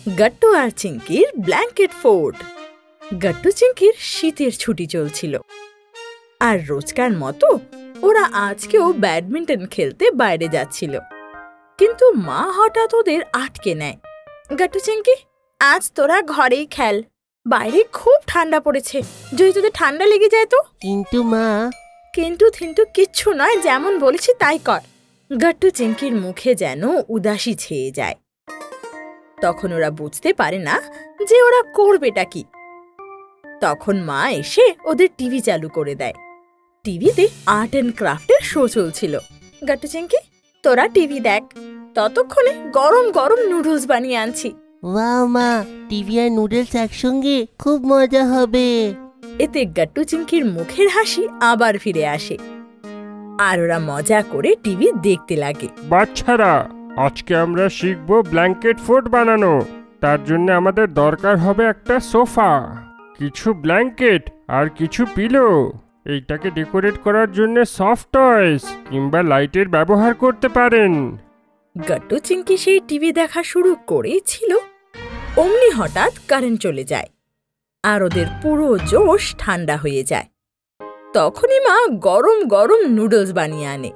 গাট্টু আর চিঙ্কির blanket fort. Gattu চিঙ্কির শীতের ছুটি চলছিল, আর রোজকার মতো ওরা আজকেও ব্যাডমিন্টন খেলতে বাইরে যাচ্ছিল। কিন্তু মা হঠাৎ ওদের আটকে নেয়। গাট্টু চিঙ্কি, আজ তোরা ঘরেই খেল, বাইরে খুব ঠান্ডা পড়েছে, যদি তোদের ঠান্ডা লেগে যায় তো। কিন্তু মা। কিন্তু কিচ্ছু নয়, যেমন বলেছি তাই কর। গাট্টু চিঙ্কির মুখে যেন উদাসী ছেয়ে যায়। তখন ওরা বুঝতে পারে না যে ওরা করবেটা কি। তখন মা এসে ওদের টিভি চালু করে দেয়। টিভিতে আর্ট অ্যান্ড ক্রাফটের শো চলছিল। গাট্টু চিঙ্কি, তোরা টিভি দেখ, ততক্ষণে গরম গরম নুডলস বানিয়ে আনছি। ওয়াও মা, টিভি আর নুডলস একসঙ্গে খুব মজা হবে। এতে গাট্টু চিঙ্কির মুখের হাসি আবার ফিরে আসে, আর ওরা মজা করে টিভি দেখতে লাগে। বাচ্চারা, আজকে আমরা শিখব ব্ল্যাঙ্কেট ফোর্ট বানানো। তার জন্য আমাদের দরকার হবে একটা সোফা, কিছু ব্ল্যাঙ্কেট আর কিছু পিলো। এইটাকে ডেকোরেট করার জন্য সফট টয়স কিংবা লাইটের ব্যবহার করতে পারেন। গাট্টু চিঙ্কি সেই টিভি দেখা শুরু করেছিল, অমনি হঠাৎ কারেন্ট চলে যায়, আর ওদের পুরো জোশ ঠান্ডা হয়ে যায়। তখনই মা গরম গরম নুডলস বানিয়ে আনে।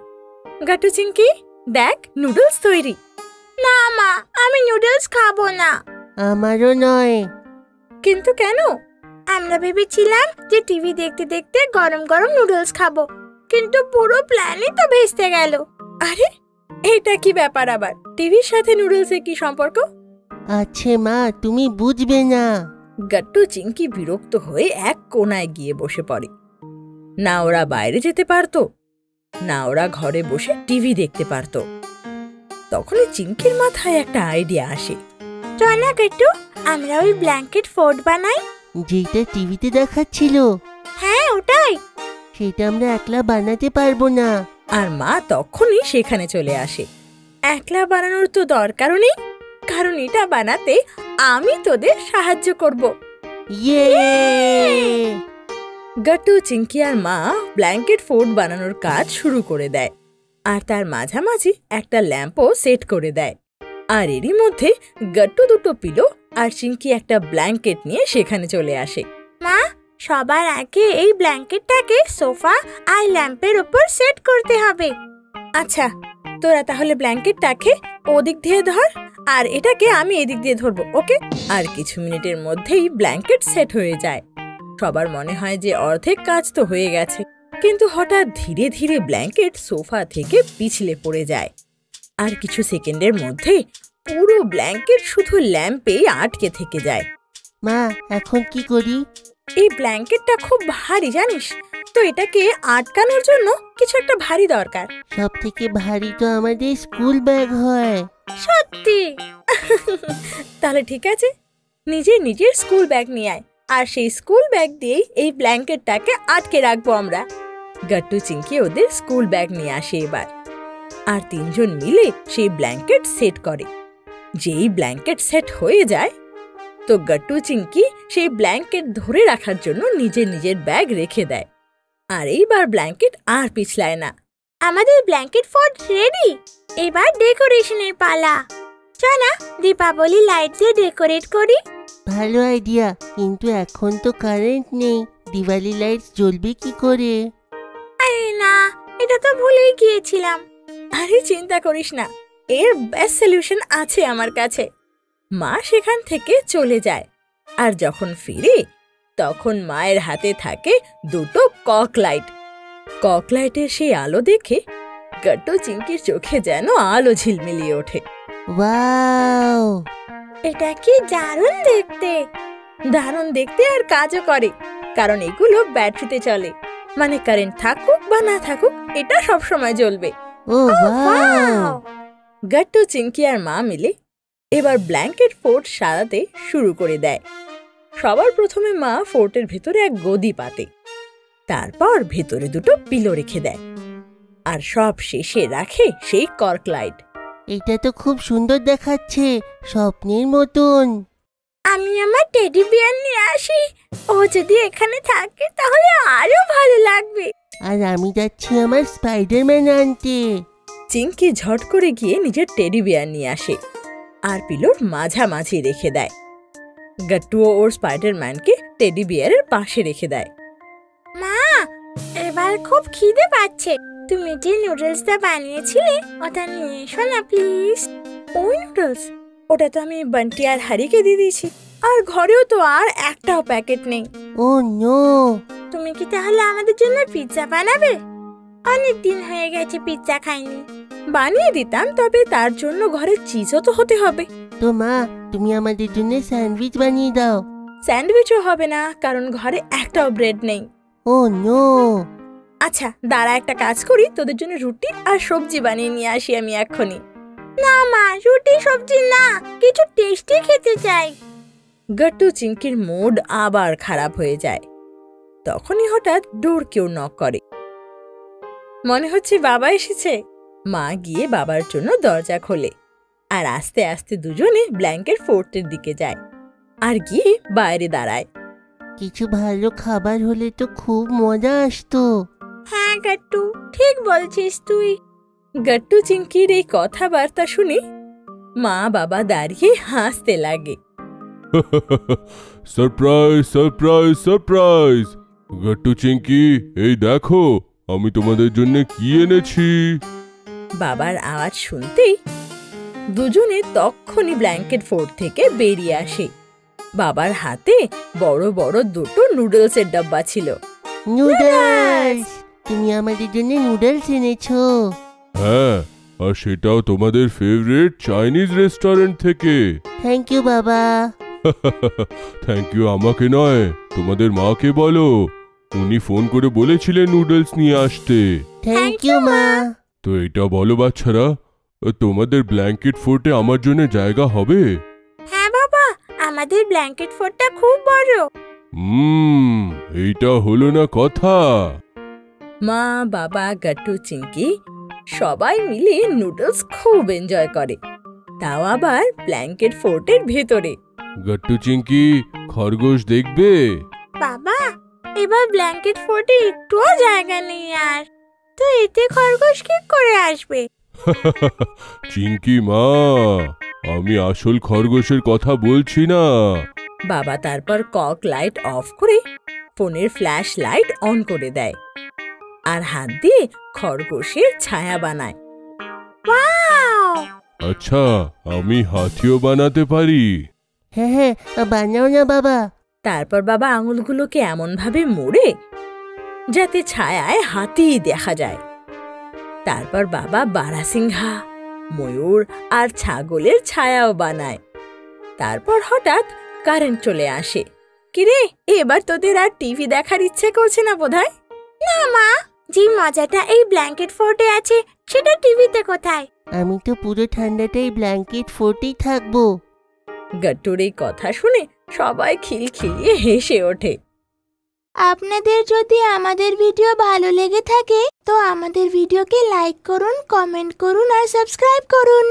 গাট্টু চিঙ্কি, দেখ নুডলস তৈরি। না মা, আমি নুডলস খাবো না। আমারও নয়। কিন্তু কেন? আমরা ভেবেছিলাম যে টিভি দেখতে দেখতে গরম গরম নুডলস খাবো, কিন্তু পুরো প্ল্যানই তো ভেস্তে গেল। আরে, এটা কি ব্যাপার আবার? টিভির সাথে নুডলসের কি সম্পর্ক? আচ্ছা মা, তুমি বুঝবে না। গাট্টু চিঙ্কি বিরক্ত হয়ে এক কোনায় গিয়ে বসে পড়ে। না ওরা বাইরে যেতে পারতো, না ওরা ঘরে বসে টিভি দেখতে পারতো। তখনই চিঙ্কির মাথায় একটা আইডিয়া আসে। চল না গাট্টু, আমরা ওই ব্ল্যাঙ্কেট ফোর্ট বানাই, যেটা টিভিতে দেখাচ্ছিল। হ্যাঁ ওটাই। সেটা আমরা একলা বানাতে পারবো না। আর মা তখনই সেখানে চলে আসে। একলা বানানোর তো দরকারও নেই, কারণ এটা বানাতে আমি তোদের সাহায্য করব। ইয়ে! গাট্টু চিঙ্কি আর মা ব্ল্যাঙ্কেট ফোর্ট বানানোর কাজ শুরু করে দেয়, আর তার মাঝামাঝি একটা ল্যাম্পও সেট করে দেয়। আর এরই মধ্যে গাট্টু দুটো পিলো আর চিঙ্কি একটা ব্ল্যাঙ্কেট নিয়ে সেখানে চলে আসে। মা, সবার আগে এই ব্ল্যাঙ্কেটটাকে সোফা আর ল্যাম্পের উপর সেট করতে হবে। আচ্ছা, তোরা তাহলে ব্ল্যাঙ্কেটটাকে ওদিক দিয়ে ধর, আর এটাকে আমি এদিক দিয়ে ধরবো, ওকে? আর কিছু মিনিটের মধ্যেই ব্ল্যাঙ্কেট সেট হয়ে যায়। সবার মনে হয় যে অর্ধেক কাজ তো হয়ে গেছে, কিন্তু হঠাৎ ধীরে ধীরে ব্ল্যাঙ্কেট সোফা থেকে পিছলে পড়ে যায়, আর কিছু সেকেন্ডের মধ্যে পুরো ব্ল্যাঙ্কেট শুধু ল্যাম্পেই আটকে থেকে যায়। মা, এখন কি করি? এই ব্ল্যাঙ্কেটটা খুব ভারী, জানিস তো, এটাকে আটকানোর জন্য কিছু একটা ভারী দরকার। সব থেকে ভারী তো আমাদের স্কুল ব্যাগ হয়। সত্যি? তাহলে ঠিক আছে, নিজের স্কুল ব্যাগ নিয়ে আয়, আর সেই স্কুল ব্যাগ দিয়েই এই ব্ল্যাঙ্কেটটাকে আটকে রাখবো আমরা। গাট্টু চিঙ্কি ওদের স্কুল ব্যাগ নিয়ে আসে এবার, আর তিনজন মিলে সেই ব্ল্যাঙ্কেট সেট করে। যেই ব্ল্যাঙ্কেট সেট হয়ে যায়, তো গাট্টু চিঙ্কি সেই ব্ল্যাঙ্কেট ধরে রাখার জন্য নিজের ব্যাগ রেখে দেয়, আর এইবার ব্ল্যাঙ্কেট আর পিছলায় না। আমাদের ব্ল্যাঙ্কেট ফোর্ট রেডি, এবার ডেকোরেশনের পালা। চল না, দীপাবলি লাইট দিয়ে ডেকোরেট করি। ভালো আইডিয়া, কিন্তু এখন তো কারেন্ট নেই, দিওয়ালি লাইট জ্বলবে কি করে? আরে না, এটা তো ভুলেই গিয়েছিলাম। আরে চিন্তা করিস না, এর বেস্ট সলিউশন আছে আমার কাছে। মা সেখান থেকে চলে যায়, আর যখন ফিরে তখন মায়ের হাতে থাকে দুটো কক লাইট। কক লাইটের সেই আলো দেখে গাট্টু চিঙ্কির চোখে যেন আলো ঝিলমিলিয়ে ওঠে। ওয়াও, এটা কি দারুণ দেখতে! দারুণ দেখতে আর কাজও করে, কারণ এগুলো ব্যাটারিতে চলে, মানে কারেন্ট থাকুক বা না থাকুক এটা সব সময় জ্বলবে। ও ওয়াও! গাট্টু চিঙ্কি আর মা মিলে এবার ব্ল্যাঙ্কেট ফোর্ট সাজাতে শুরু করে দেয়। সবার প্রথমে মা ফোর্টের ভেতরে এক গদি পাতে, তারপর ভেতরে দুটো পিলো রেখে দেয়, আর সব শেষে রাখে সেই কর্ক লাইট। এটা তো খুব সুন্দর দেখাচ্ছে, স্বপ্নের মতন। আমি আমার টেডি বিয়ার নিয়ে আসি, ও যদি এখানে থাকে তাহলে আরো ভালো লাগবে। আর আমি যাচ্ছি আমার স্পাইডারম্যান আনতে। চিঙ্কি ঝট করে গিয়ে নিজের টেডি বিয়ার নিয়ে আসে, আর পিলোর মাঝামাঝি রেখে দেয়। গাট্টুও ওর স্পাইডারম্যানকে টেডি বিয়ারের পাশে রেখে দেয়। মা, এবার খুব খিদে পাচ্ছে। তুমি যে নুডলসটা বানিয়েছিলে ওটা নিয়ে এসো না প্লিজ। ওই নুডলস? ওটা তো আমি বান্টি আর হারিকে দিয়ে দিয়েছি, আর ঘরেও তো আর একটাও প্যাকেট নেই। ও নো! তুমি কি তাহলে আমাদের জন্য পিৎজা বানাবে? অনেক দিন হয়ে গেছে পিৎজা খাইনি। বানিয়ে দিতাম, তবে তার জন্য ঘরে চিজও তো হতে হবে। তো মা, তুমি আমাদের জন্য স্যান্ডউইচ বানিয়ে দাও। স্যান্ডউইচও হবে না, কারণ ঘরে একটাও ব্রেড নেই। ও নো! আচ্ছা দাঁড়া, একটা কাজ করি, তোদের জন্য রুটি আর সবজি বানিয়ে নিয়ে আসি আমি এক্ষুনি। না মা, রুটি সবজি না, কিছু টেস্টি খেতে চাই। গাট্টু চিংকির মুড আবার খারাপ হয়ে যায়। তখনই হঠাৎ ডোর কেউ নক করে। মনে হচ্ছে বাবা এসেছে। মা গিয়ে বাবার জন্য দরজা খোলে, আর আস্তে আস্তে দুজনে ব্ল্যাঙ্কেট ফোর্টের দিকে যায়, আর গিয়ে বাইরে দাঁড়ায়। কিছু ভালো খাবার হলে তো খুব মজা আসতো। হ্যাঁ গাট্টু, ঠিক বলছিস তুই। গাট্টু চিংকির এই কথাবার্তা শুনে মা বাবা দাঁড়িয়ে হাসতে লাগে। Surprise surprise surprise! Gattu Chinki, এই দেখো আমি তোমাদের জন্য কি এনেছি। বাবার আওয়াজ শুনতেই দুজনে তক্ষুনি ব্ল্যাঙ্কেট ফোর্ট থেকে বেরিয়ে আসে। বাবার হাতে বড় বড় দুটো নুডলসের ডাব্বা ছিল। নুডলস! তুমি আমাদের জন্য নুডলস এনেছো? হ্যাঁ, আর সেটাও তোমাদের ফেভারিট চাইনিজ রেস্টুরেন্ট থেকে। থ্যাংক ইউ বাবা। থ্যাংক ইউ আমাকে নয়, তোমাদের মাকে বলো। উনি ফোন করে বলেছিলেন নুডলস নিয়ে আসতে। থ্যাংক ইউ মা। তো এটা বলো বাচ্চারা, তোমাদের ব্ল্যাঙ্কেট ফোর্টে আমার জন্য জায়গা হবে? হ্যাঁ বাবা, আমাদের ব্ল্যাঙ্কেট ফোর্টটা খুব বড়। এইটা হলো না কথা। মা বাবা গাট্টু চিংকি সবাই মিলে নুডলস খুব এনজয় করে, তাও আবার ব্ল্যাঙ্কেট ফোর্টের ভেতরে। গাট্টু চিংকি, খরগোশ দেখবে? বাবা, এবার ব্ল্যাঙ্কেট ফোর্টে একটুও জায়গা নেই আর, তো এতে খরগোশ কি করে আসবে? চিংকি মা, আমি আসল খরগোশের কথা বলছি না। বাবা তারপর কক লাইট অফ করে ফোনের ফ্ল্যাশ লাইট অন করে দেয়, আর হাত দিয়ে খরগোশের ছায়া বানায়। ওয়াও! আচ্ছা, আমি হাতিও বানাতে পারি। হ্যাঁ হ্যাঁ, বানাও না বাবা। তারপর বাবা আঙুলগুলোকে এমন ভাবে মোড়ে যাতে ছায়ায় হাতি দেখা যায়। তারপর বাবা বারাসিংহা, ময়ূর আর ছাগলের ছায়াও বানায়। তারপর হঠাৎ কারেন্ট চলে আসে। কিরে, এবার তোদের আর টিভি দেখার ইচ্ছে করছে না বোধহয়? না মা, যে মজাটা এই ব্ল্যাঙ্কেট ফোর্টে আছে সেটা টিভিতে কোথায়? আমি তো পুরো ঠান্ডাটাই ব্ল্যাঙ্কেট ফোর্টেই থাকবো। গাট্টুর এই কথা শুনে সবাই খিলখিলিয়ে হেসে ওঠে। আপনাদের যদি আমাদের ভিডিও ভালো লেগে থাকে তো আমাদের ভিডিওকে লাইক করুন, কমেন্ট করুন আর সাবস্ক্রাইব করুন।